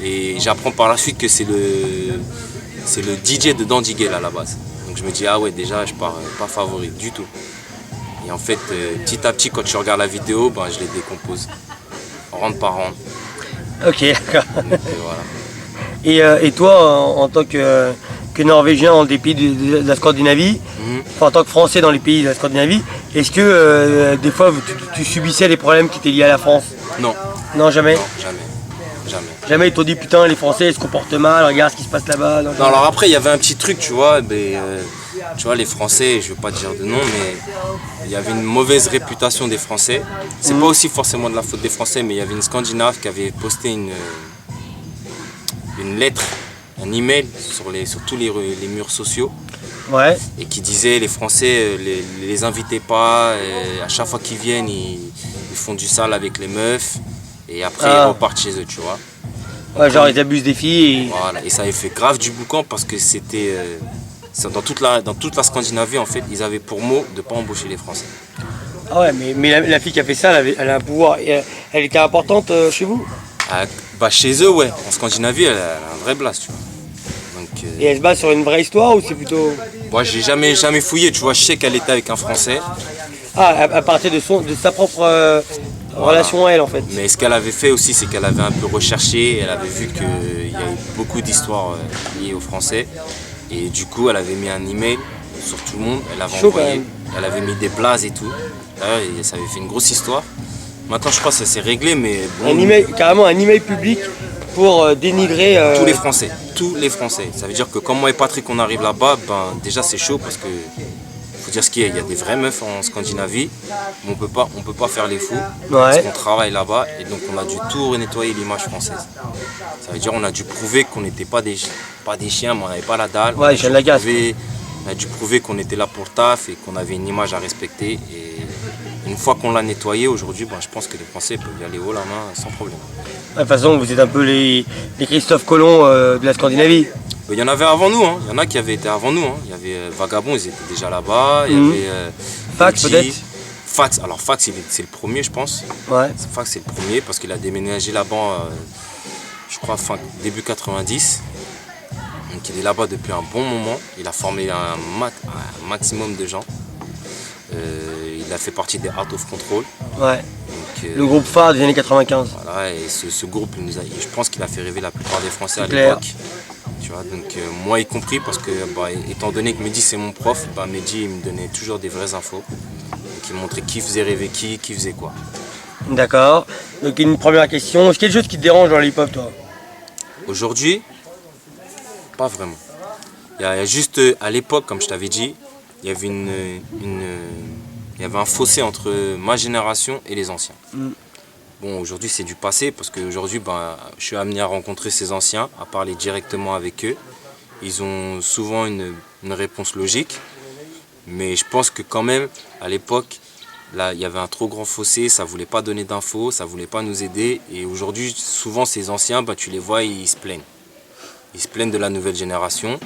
et j'apprends par la suite que c'est le DJ de Dandy Gale à la base. Donc je me dis ah ouais déjà je pars pas favori du tout. Et en fait petit à petit quand tu regardes la vidéo, ben, je les décompose round par round. Ok, d'accord. Donc, voilà. Et toi, en tant que Norvégien dans des pays de la Scandinavie, enfin, en tant que Français dans les pays de la Scandinavie, est-ce que des fois tu subissais les problèmes qui étaient liés à la France? Non. Non, jamais. Non, jamais. Jamais ils t'ont dit putain les Français ils se comportent mal, regarde ce qui se passe là-bas. Non, alors après il y avait un petit truc tu vois, tu vois les Français, je veux pas dire de nom mais il y avait une mauvaise réputation des Français. C'est pas aussi forcément de la faute des Français mais il y avait une Scandinave qui avait posté une lettre, un email sur tous les murs sociaux. Ouais. Et qui disait les Français les invitaient pas, à chaque fois qu'ils viennent ils font du sale avec les meufs. Et après ils repartent chez eux, tu vois. Ouais, genre ils abusent des filles. Voilà, et ça avait fait grave du boucan parce que c'était. Dans toute la Scandinavie, en fait, ils avaient pour mot de ne pas embaucher les Français. Ah ouais, mais la fille qui a fait ça, elle a un pouvoir. Elle était importante chez vous? Chez eux, ouais. En Scandinavie, elle a un vrai blast, tu vois. Donc, et elle se base sur une vraie histoire ou c'est plutôt. Moi, j'ai jamais fouillé, tu vois. Je sais qu'elle était avec un Français. Ah, à partir de sa propre. Relation à elle en fait. Mais ce qu'elle avait fait aussi, c'est qu'elle avait un peu recherché, elle avait vu qu'il y avait beaucoup d'histoires liées aux Français. Et du coup, elle avait mis un email sur tout le monde, elle avait envoyé, elle avait mis des blazes et tout. D'ailleurs, ça avait fait une grosse histoire. Maintenant, je crois que ça s'est réglé, mais bon. Carrément un email public pour dénigrer. Tous les Français, tous les Français. Ça veut dire que quand moi et Patrick on arrive là-bas, ben déjà c'est chaud parce que. Faut dire ce qu'il y a, il y a des vraies meufs en Scandinavie, mais on peut pas faire les fous, parce qu'on travaille là-bas et donc on a dû tout renettoyer l'image française. Ça veut dire on a dû prouver qu'on n'était pas des chiens, mais on n'avait pas la dalle. Ouais, on a dû prouver qu'on était là pour le taf et qu'on avait une image à respecter. Et une fois qu'on l'a nettoyé aujourd'hui, je pense que les Français peuvent y aller haut la main sans problème. De toute façon, vous êtes un peu les Christophe Colomb de la Scandinavie. Il y en avait avant nous, hein. Il y en a qui avaient été avant nous. Hein. Il y avait Vagabond, ils étaient déjà là-bas. Il y avait Fax peut-être. Fax, alors Fax c'est le premier je pense. Ouais. Fax c'est le premier parce qu'il a déménagé là-bas, je crois début 90. Donc il est là-bas depuis un bon moment. Il a formé un maximum de gens. Il a fait partie des Art of Control. Ouais. Donc, le groupe phare des années 95. Voilà, et ce groupe, je pense qu'il a fait rêver la plupart des Français à l'époque. Tu vois, donc moi y compris parce que étant donné que Mehdi c'est mon prof, Mehdi il me donnait toujours des vraies infos. Donc il me montrait qui faisait rêver qui faisait quoi. D'accord. Donc une première question, est-ce qu'il y a des choses qui te dérangent dans le hip-hop toi? Aujourd'hui, pas vraiment. Il y a juste à l'époque, comme je t'avais dit, il y avait il y avait un fossé entre ma génération et les anciens. Bon, aujourd'hui c'est du passé parce qu'aujourd'hui je suis amené à rencontrer ces anciens, à parler directement avec eux. Ils ont souvent une réponse logique, mais je pense que quand même à l'époque, là il y avait un trop grand fossé, ça ne voulait pas donner d'infos, ça ne voulait pas nous aider. Et aujourd'hui, souvent ces anciens, tu les vois, ils se plaignent. Ils se plaignent de la nouvelle génération.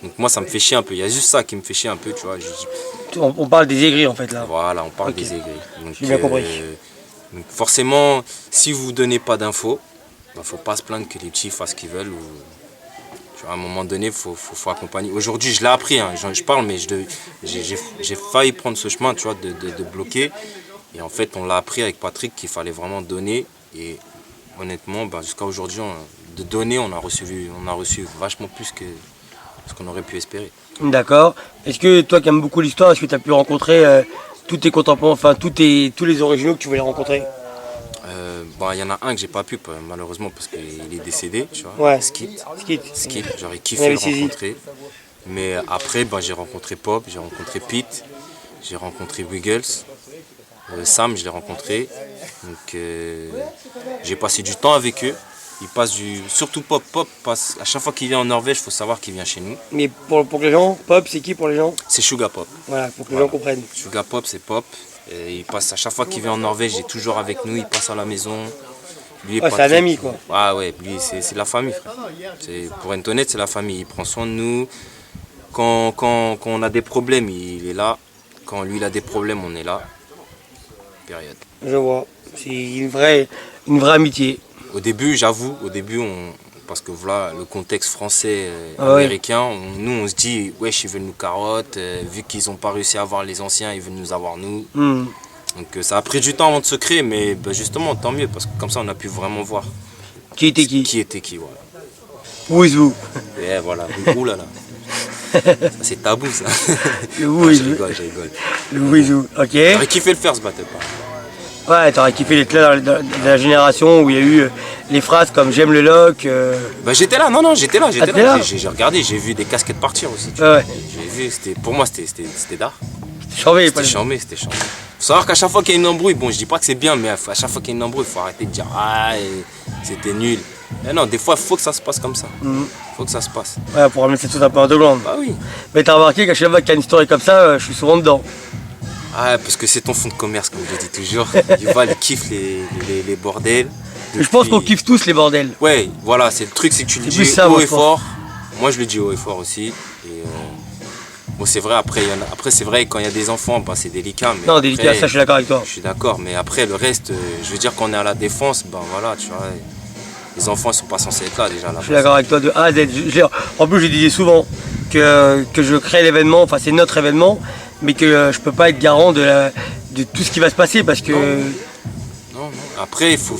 Donc moi ça me fait chier un peu, il y a juste ça qui me fait chier un peu, tu vois. On parle des aigris en fait là. Voilà, on parle Ok. des aigris. Donc, J'ai bien compris. donc forcément, si vous ne donnez pas d'infos, il ne faut pas se plaindre que les petits fassent ce qu'ils veulent. Tu vois, à un moment donné, il faut accompagner. Aujourd'hui, je l'ai appris, hein, je parle, mais j'ai failli prendre ce chemin, tu vois, de bloquer. Et en fait, on l'a appris avec Patrick qu'il fallait vraiment donner. Et honnêtement, jusqu'à aujourd'hui, de donner, on a reçu vachement plus que ce qu'on aurait pu espérer. D'accord. Est-ce que toi qui aimes beaucoup l'histoire, est-ce que tu as pu rencontrer tous tes contemporains, enfin tous les originaux que tu voulais rencontrer? Il y en a un que j'ai pas pu malheureusement parce qu'il est décédé, tu vois. Ouais. Skit, Skit. j'aurais On kiffé avait le saisi. rencontrer. Mais après, j'ai rencontré Pop, j'ai rencontré Pete, j'ai rencontré Wiggles, Sam, je l'ai rencontré. Donc j'ai passé du temps avec eux. Ils passent surtout Pop passe à chaque fois qu'il vient en Norvège, il faut savoir qu'il vient chez nous. Mais pour que les gens, Pop, c'est qui pour les gens? C'est Suga Pop. Voilà, pour que les gens comprennent. Suga Pop, c'est Pop. Et il passe à chaque fois qu'il vient en Norvège, il est toujours avec nous, il passe à la maison. Lui et Ouais, c'est un Patrick, ami quoi. Ah ouais, lui c'est la famille, frère. Pour être honnête, c'est la famille. Il prend soin de nous. Quand on a des problèmes, il est là. Quand lui il a des problèmes, on est là. Période. Je vois. C'est une vraie amitié. Au début, j'avoue, parce que voilà, le contexte français, Ah ouais. américain, nous on se dit, wesh, ils veulent nous carottes, vu qu'ils n'ont pas réussi à avoir les anciens, ils veulent nous avoir nous. Hmm. Donc ça a pris du temps avant de se créer, mais justement, tant mieux, parce que comme ça on a pu vraiment voir Qui était qui? qui était qui. Voilà. Who is who? Et voilà, ouh là là. Ça, c'est tabou ça. Le Ah, who is je who. rigole, je rigole. Le who is who. Ok. J'aurais kiffé le faire ce battle. Ouais, t'aurais kiffé les clés de la génération où il y a eu les phrases comme j'aime le lock. J'étais là, non, j'étais là. t'étais là J'ai regardé, j'ai vu des casquettes partir aussi. Tu Ouais, vois. ouais. J'ai vu, pour moi c'était d'art. Chambé, C'était chambé. Faut savoir qu'à chaque fois qu'il y a une embrouille, bon je dis pas que c'est bien, mais à chaque fois qu'il y a une embrouille, il faut arrêter de dire ah c'était nul. Mais non, des fois il faut que ça se passe comme ça. Faut que ça se passe. Ouais, pour ramener cette chose un peu underground. Bah oui. Mais t'as remarqué qu'à chaque fois qu'il y a une story comme ça, je suis souvent dedans. Ah, parce que c'est ton fond de commerce, comme je le dis toujours. Yuval, il kiffe les bordels. Je pense qu'on Depuis- kiffe tous les bordels. Ouais, voilà, c'est le truc, c'est que tu le C'est dis plus ça, haut moi, et je pense. fort. Moi, je le dis haut et fort aussi. Et bon, c'est vrai, après, c'est vrai, quand il y a des enfants, c'est délicat. Mais Non, délicat, après, ça je suis d'accord avec toi. je suis d'accord, mais après, le reste, je veux dire, quand on est à la défense, voilà, tu vois, les enfants, ils sont pas censés être là déjà. Là, Je suis d'accord avec toi de A à Z. En plus, je disais souvent que je crée l'événement, enfin c'est notre événement, mais que je peux pas être garant de tout ce qui va se passer parce que. Non. Après, il faut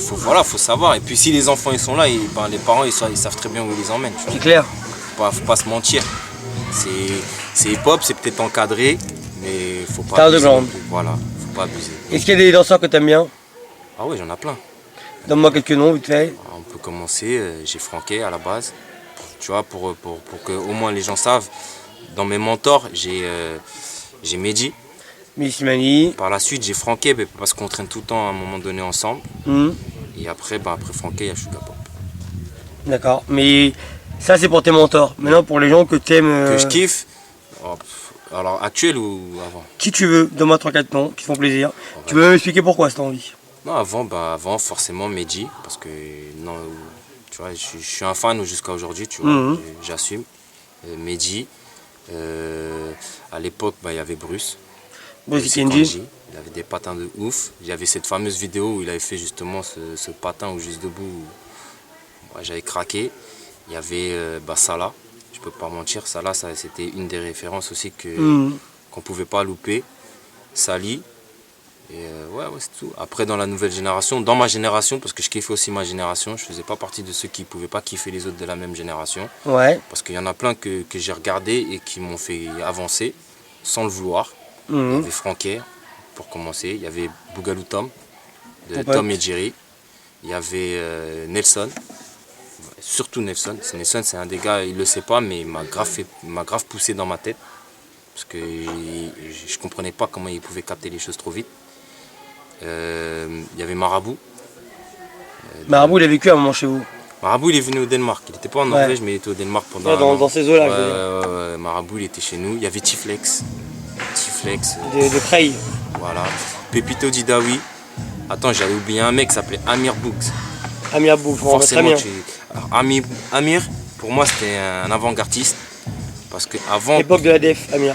savoir. Et puis, si les enfants, ils sont là, les parents, ils savent très bien où ils les emmènent. Tu vois. C'est clair. Faut pas se mentir. C'est hip-hop, c'est peut-être encadré, mais faut C'est pas abuser. underground. non plus. Voilà, faut pas abuser. Est-ce qu'il y a des danseurs que t'aimes bien? Ah oui, j'en ai plein. Donne-moi quelques noms vite fait. On peut commencer, j'ai Franquet à la base. Tu vois, pour que au moins les gens savent. Dans mes mentors, j'ai Mehdi. Missimani. Par la suite, j'ai Franquet, parce qu'on traîne tout le temps à un moment donné ensemble. Et après Franquet, il y a Suga Pop. D'accord. Mais ça c'est pour tes mentors. Maintenant pour les gens que t'aimes. Que je kiffe. Alors, actuel ou avant? Qui tu veux, donne-moi 3-4 noms qui font plaisir. Tu peux même expliquer pourquoi si t'as envie. Non, avant forcément Mehdi, parce que non, tu vois, je suis un fan jusqu'à aujourd'hui, tu vois, j'assume. Mehdi, à l'époque, il y avait Bruce. Bruce Kenji. Kenji. Il avait des patins de ouf. Il y avait cette fameuse vidéo où il avait fait justement ce patin au juste debout. Où, j'avais craqué. Il y avait Salah, je peux pas mentir. Salah, c'était une des références aussi qu'on pouvait pas louper. Sali. Et ouais, c'est tout. Après, dans la nouvelle génération, dans ma génération, parce que je kiffais aussi ma génération, je faisais pas partie de ceux qui pouvaient pas kiffer les autres de la même génération. Ouais. Parce qu'il y en a plein que j'ai regardé et qui m'ont fait avancer sans le vouloir. Il y avait Franquet, pour commencer. Il y avait Bougalou Tom, de Tom et Jerry. Il y avait Nelson. Surtout Nelson. Nelson, c'est un des gars, il le sait pas, mais il m'a grave poussé dans ma tête. Parce que je comprenais pas comment il pouvait capter les choses trop vite. Il y avait Marabout. Marabout, il a vécu un moment chez vous. Marabout, il est venu au Danemark. Il n'était pas en Norvège, mais il était au Danemark pendant un an. Dans ces eaux-là, je veux dire. Ouais, Marabout, il était chez nous. Il y avait Tiflex. De Cray. Voilà. Pépito Didawi. Attends, j'avais oublié un mec qui s'appelait Amir Boogs. Amir Bouk, très bien. Alors, Amir, pour moi, c'était un avant-gardiste. Parce que avant. Époque de la def, Amir.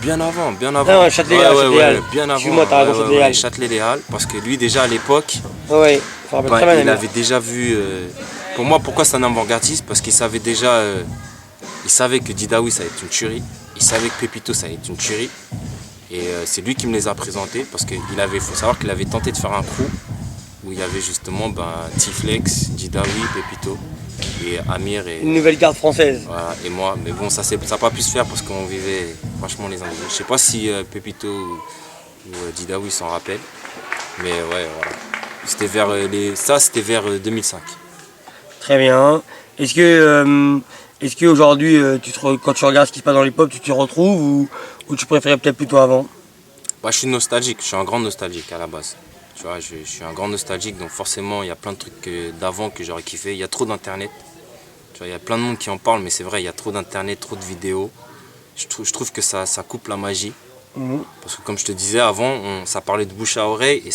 Bien avant, bien avant. Non, Châtelet-Léal, Châtelet-Léal. Bien avant. Excuse-moi, t'as raison, Châtelet-Léal. Châtelet-Léal, parce que lui déjà à l'époque, Ouais, ça rappelle très bien. il Namur. avait déjà vu. Pour moi, pourquoi c'est un avant-gardiste? Parce qu'il savait déjà. Il savait que Didawi ça allait être une tuerie. Il savait que Pépito ça allait être une tuerie. Et c'est lui qui me les a présentés parce qu'il faut savoir qu'il avait tenté de faire un crew où il y avait justement Tiflex, Didawi, Pépito et Amir et, Une nouvelle garde française. voilà, et moi. Mais bon, ça n'a pas pu se faire parce qu'on vivait franchement les Anglais. Je sais pas si Pépito ou Didawi s'en rappellent. Mais ouais, voilà. C'était c'était vers 2005. Très bien. Est-ce que aujourd'hui, quand tu regardes ce qui se passe dans l'hip-hop, tu t'y retrouves ou tu préférais peut-être plutôt avant? Bah, je suis nostalgique, je suis un grand nostalgique à la base. Tu vois, je suis un grand nostalgique, donc forcément, il y a plein de trucs d'avant que j'aurais kiffé. Il y a trop d'internet. Tu vois, il y a plein de monde qui en parle, mais c'est vrai, il y a trop d'internet, trop de vidéos. Je trouve que ça coupe la magie. Mhm. Parce que comme je te disais avant, ça parlait de bouche à oreille et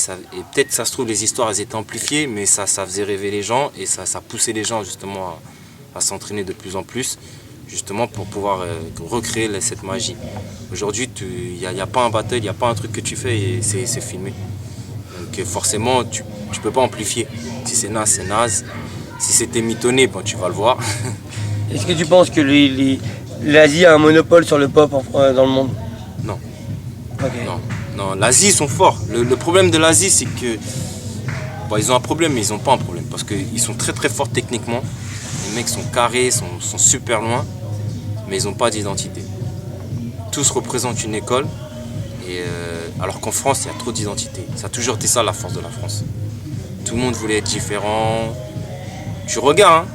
peut-être ça se trouve les histoires elles étaient amplifiées, mais ça faisait rêver les gens et ça poussait les gens justement à s'entraîner de plus en plus, justement pour pouvoir recréer cette magie. Aujourd'hui, il n'y a pas un battle, il n'y a pas un truc que tu fais et c'est filmé. Donc forcément, tu peux pas amplifier. Si c'est naze, c'est naze. Si c'était mitonné, ben, tu vas le voir. Est-ce que tu penses que l'Asie a un monopole sur le pop dans le monde? Non. Ok. Non, l'Asie, ils sont forts. Le problème de l'Asie, c'est que ils ont un problème, mais ils n'ont pas un problème. Parce qu'ils sont très très forts techniquement. Les mecs sont carrés, sont super loin, mais ils n'ont pas d'identité. Tous représentent une école, alors qu'en France, il y a trop d'identité. Ça a toujours été ça la force de la France. Tout le monde voulait être différent. Tu regardes, hein,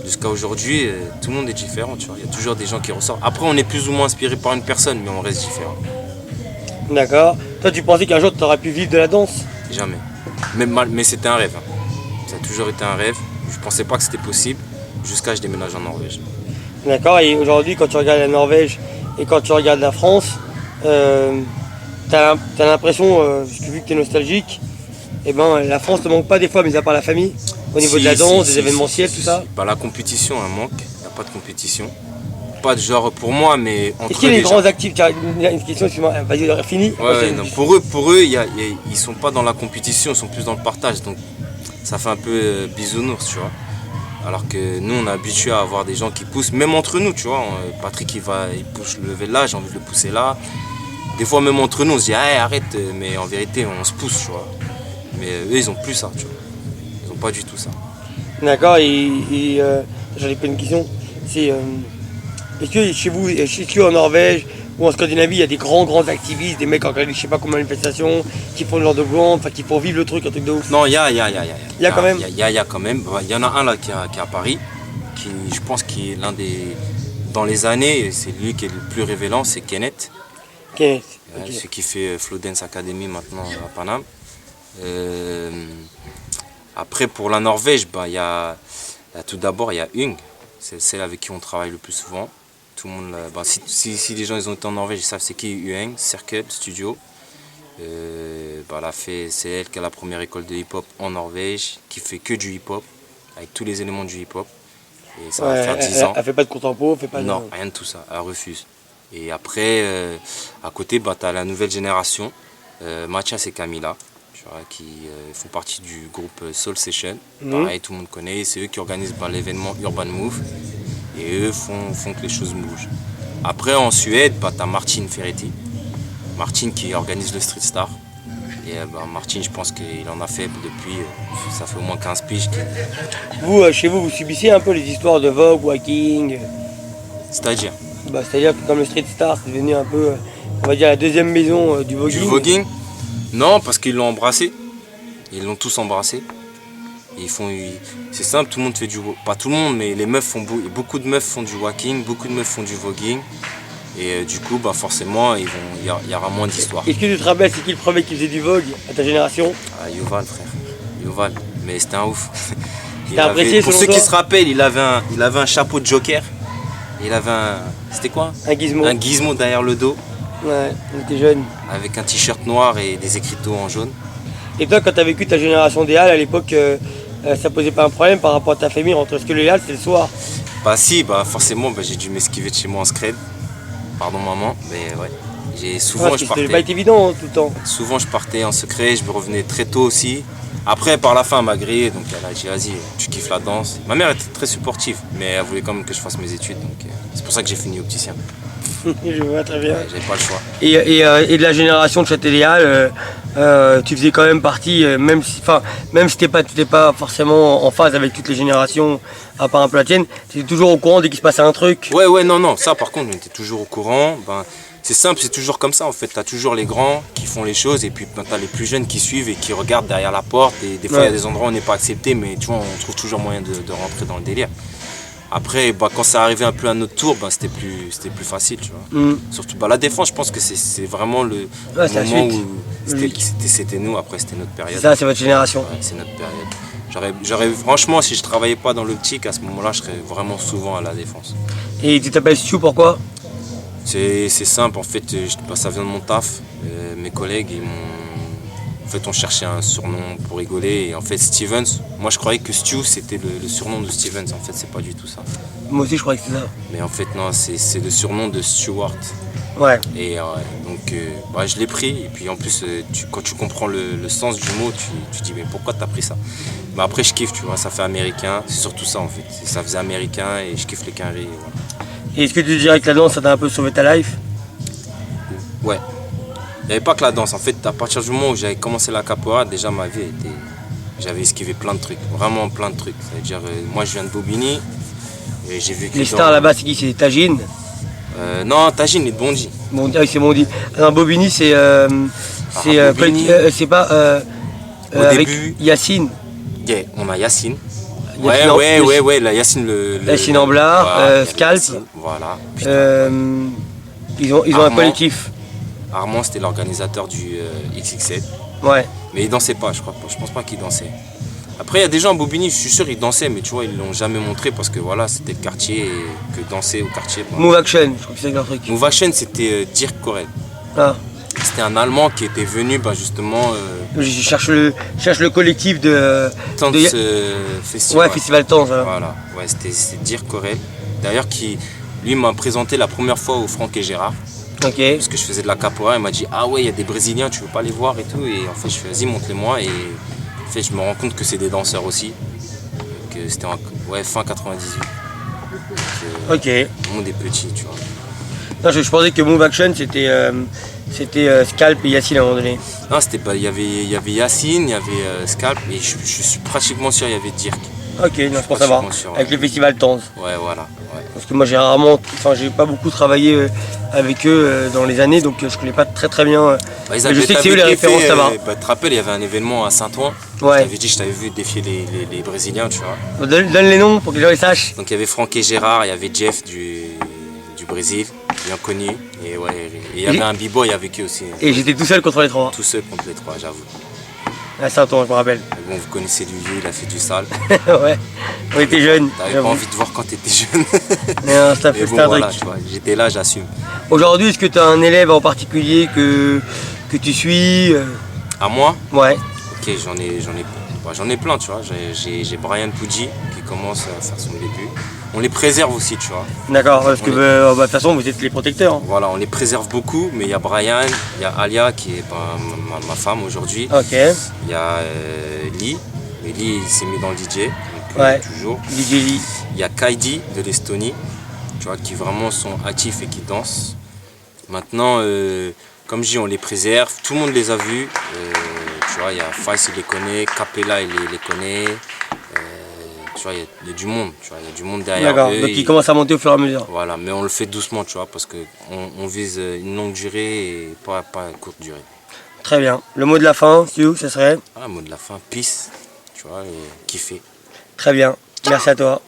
jusqu'à aujourd'hui, tout le monde est différent. Tu vois. Il y a toujours des gens qui ressortent. Après, on est plus ou moins inspiré par une personne, mais on reste différent. D'accord. Toi, tu pensais qu'un jour tu aurais pu vivre de la danse? Jamais. Mais c'était un rêve. Hein. Ça a toujours été un rêve. Je ne pensais pas que c'était possible jusqu'à ce que je déménage en Norvège. D'accord. Et aujourd'hui, quand tu regardes la Norvège et quand tu regardes la France, t'as l'impression, vu que tu es nostalgique, eh ben, la France ne manque pas des fois, mais à part la famille, au niveau de la danse, des événementiels, tout ça. Bah, la compétition, elle manque. Il n'y a pas de compétition. Pas de genre pour moi, mais entre Est-ce qu'il y a eux, des grands actifs? Une question, excuse-moi, vas-y, fini. Ouais, non, pour eux, ils sont pas dans la compétition, ils sont plus dans le partage. Donc ça fait un peu bisounours, tu vois. Alors que nous, on est habitué à avoir des gens qui poussent, même entre nous, tu vois. Patrick, il pousse le lever là, j'ai envie de le pousser là. Des fois, même entre nous, on se dit, hey, arrête, mais en vérité, on se pousse, tu vois. Mais eux, ils ont plus ça, tu vois. Ils ont pas du tout ça. D'accord, j'en ai pas une question. C'est est-ce que chez vous, est-ce qu'en Norvège ou en Scandinavie, il y a des grands activistes, des mecs qui organisent je sais pas combien de manifestations, qui font leur de gants, enfin qui font vivre le truc, un truc de ouf? Non, il y a quand même. Il y a quand même. Il y en a un là qui est à Paris, qui je pense qui est l'un des. Dans les années, c'est lui qui est le plus révélant, c'est Kenneth. Kenneth. Okay. Celui qui fait Flow Dance Academy maintenant à Paname. Après, pour la Norvège, tout d'abord, il y a Ung. C'est celle avec qui on travaille le plus souvent. Tout le monde, si les gens ils ont été en Norvège, ils savent c'est qui Ung, Circle Studio. C'est elle qui a la première école de hip-hop en Norvège, qui fait que du hip-hop, avec tous les éléments du hip-hop. Et ça va faire 10 ans. Elle fait pas de contempo, fait pas Non, rien de tout ça, elle refuse. Et après, à côté, tu as la nouvelle génération, Mathias et Camila, tu vois, qui font partie du groupe Soul Session. Pareil, tout le monde connaît, c'est eux qui organisent l'événement Urban Move. Et eux font que les choses bougent. Après, en Suède, tu as Martin Ferretti. Martin qui organise le Street Star. Et Martin, je pense qu'il en a fait depuis, ça fait au moins 15 piges. Vous, chez vous, vous subissez un peu les histoires de Vogue, Walking? C'est-à-dire C'est-à-dire que comme le Street Star, c'est devenu un peu, on va dire, la deuxième maison du voguing. Du voguing? Non, parce qu'ils l'ont embrassé. Ils l'ont tous embrassé. C'est simple, tout le monde fait du... Pas tout le monde, mais les meufs beaucoup de meufs font du walking, beaucoup de meufs font du voguing. Et du coup, forcément, il y aura moins d'histoires. Est-ce que tu te rappelles, c'est qui le premier qui faisait du vogue à ta génération? Yoval, frère. Yoval. Mais c'était un ouf. Pour ceux qui se rappellent, il avait un chapeau de Joker. Il avait c'était quoi? Un gizmo. Un gizmo derrière le dos. Ouais, on était jeune. Avec un t-shirt noir et des écriteaux en jaune. Et toi, quand tu as vécu ta génération des Halles, à l'époque, ça posait pas un problème par rapport à ta famille, entre ce que les Halles, c'est le soir? Forcément, j'ai dû m'esquiver de chez moi en scred. Pardon maman, mais ouais. Souvent, Parce je que ça devait partais. pas être évident hein, tout le temps. Souvent, je partais en secret, je me revenais très tôt aussi. Après, par la fin, elle m'a grillé, donc elle a dit vas-y, tu kiffes la danse. Ma mère était très supportive, mais elle voulait quand même que je fasse mes études, donc c'est pour ça que j'ai fini opticien. Je vois très bien. Ouais, j'avais pas le choix. Et de la génération de Châtelet-Léal, tu faisais quand même partie, même si t'étais pas forcément en phase avec toutes les générations, à part un peu la tienne, tu étais toujours au courant dès qu'il se passait un truc. Ouais, non, ça par contre, on était toujours au courant. Ben, c'est simple, c'est toujours comme ça en fait. Tu as toujours les grands qui font les choses et puis ben, tu as les plus jeunes qui suivent et qui regardent derrière la porte. Et des fois, il y a des endroits où on n'est pas accepté, mais tu vois, on trouve toujours moyen de rentrer dans le délire. Après, bah, quand ça arrivait un peu à notre tour, bah, c'était plus facile, tu vois. Surtout bah, la défense, je pense que c'est vraiment le Ouais, c'est la moment suite. où Logique. c'était nous, après c'était notre période. Ça, c'est votre génération. Ouais, c'est notre période. Franchement, si je travaillais pas dans l'optique, à ce moment-là, je serais vraiment souvent à la défense. Et tu t'appelles Stu pourquoi? C'est simple, en fait, bah, ça vient de mon taf. Mes collègues, ils m'ont. En fait, on cherchait un surnom pour rigoler. Et en fait, Stevens, moi je croyais que Stu c'était le surnom de Stevens. En fait, c'est pas du tout ça. Moi aussi, je croyais que c'était ça. Mais en fait, non, c'est le surnom de Stewart. Ouais. Et donc, bah, je l'ai pris. Et puis en plus, quand tu comprends le sens du mot, tu dis, mais pourquoi t'as pris ça? Mais après, je kiffe, tu vois, ça fait américain. C'est surtout ça en fait. Ça faisait américain et je kiffe les quinries. Et voilà. Et est-ce que tu dirais que la danse, ça t'a un peu sauvé ta life? Ouais. Il n'y avait pas que la danse. En fait, à partir du moment où j'avais commencé la capoeira, déjà ma vie était. J'avais esquivé plein de trucs, vraiment plein de trucs. C'est-à-dire, moi je viens de Bobigny et j'ai vécu. Les stars là-bas, c'est qui? C'est Tagine? Non, Tagine est de Bondy. Bon, ah oui, c'est Bondy. Non, Bobigny, c'est. Bobigny. C'est pas. Au avec début. Yacine. Yeah, on a Yacine. Yacine Ouais, la Yacine Yacine Amblard, voilà, il y avait Scalp. Yacine, voilà. Ils ont un Armand. collectif. Armand, c'était l'organisateur du XXL. Ouais. Mais il dansait pas, je pense pas qu'il dansait. Après, il y a des gens à Bobigny, je suis sûr, ils dansaient, mais tu vois, ils l'ont jamais montré parce que voilà, c'était le quartier et que danser au quartier. Bon. Move Action, je crois que c'est leur truc. Move Action, c'était Dirk Corel. Ah. C'était un Allemand qui était venu bah, justement Je cherche le collectif de. Tanz Festival. Ouais, Festival Tanz. Voilà. Voilà, ouais, c'était Dirk Corel. D'ailleurs, qui lui m'a présenté la première fois au Franck et Gérard. Ok. Parce que je faisais de la capoeira, il m'a dit ah ouais, il y a des Brésiliens, tu veux pas les voir et tout. Et en fait, je fais vas-y, montre-les-moi. Et en fait, je me rends compte que c'est des danseurs aussi. Que c'était fin 98. Donc, Ok. le monde est petit, tu vois. Non, je pensais que Move Action c'était Scalp et Yacine à un moment donné. Non, c'était pas. Il y avait Yacine, il y avait Scalp, et je suis pratiquement sûr il y avait Dirk. Ok, non, c'est pour savoir. Sûr, Avec le Festival Tanz. Ouais, voilà. Ouais. Parce que moi j'ai pas beaucoup travaillé avec eux dans les années, donc je connais pas très bien. Bah, Mais je sais que c'est eux les références là-bas. Bah, tu te rappelles, il y avait un événement à Saint-Ouen. Ouais. Je t'avais dit, je t'avais vu défier les Brésiliens, tu vois. Donne les noms pour que les gens les sachent. Donc il y avait Franck et Gérard, il y avait Jeff du Brésil, bien connu. Et ouais, il y avait un b-boy avec eux aussi. Et j'étais tout seul contre les trois. Tout seul contre les trois, j'avoue. À Saint-Ouen, je me rappelle. Mais bon, vous connaissez lui, il a fait du sale. Ouais, on était jeunes. T'avais pas envie de voir quand t'étais jeune. Non, ça Mais fait bon, un voilà, truc. tu vois, j'étais là, j'assume. Aujourd'hui, est-ce que tu as un élève en particulier que tu suis À moi? Ouais. Ok, j'en ai plein, tu vois. J'ai Brian Pudgy qui commence à faire son début. On les préserve aussi, tu vois. D'accord, parce que de toute façon, vous êtes les protecteurs. Hein. Voilà, on les préserve beaucoup, mais il y a Brian, il y a Alia qui est ma femme aujourd'hui. Ok. Il y a Lee, mais Lee il s'est mis dans le DJ, donc, Ouais. toujours. DJ Lee. Il y a Kaidi de l'Estonie, tu vois, qui vraiment sont actifs et qui dansent. Maintenant, comme je dis, on les préserve, tout le monde les a vus. Tu vois, il y a Faïs, il les connaît, Capella, il les connaît. Tu vois, il y a du monde, tu vois, il y a du monde derrière D'accord, eux. donc ils commencent à monter au fur et à mesure. Voilà, mais on le fait doucement, tu vois, parce qu'on vise une longue durée et pas une courte durée. Très bien. Le mot de la fin, Stu, ce serait Ah, mot de la fin, peace, tu vois, et kiffer. Très bien. Merci à toi.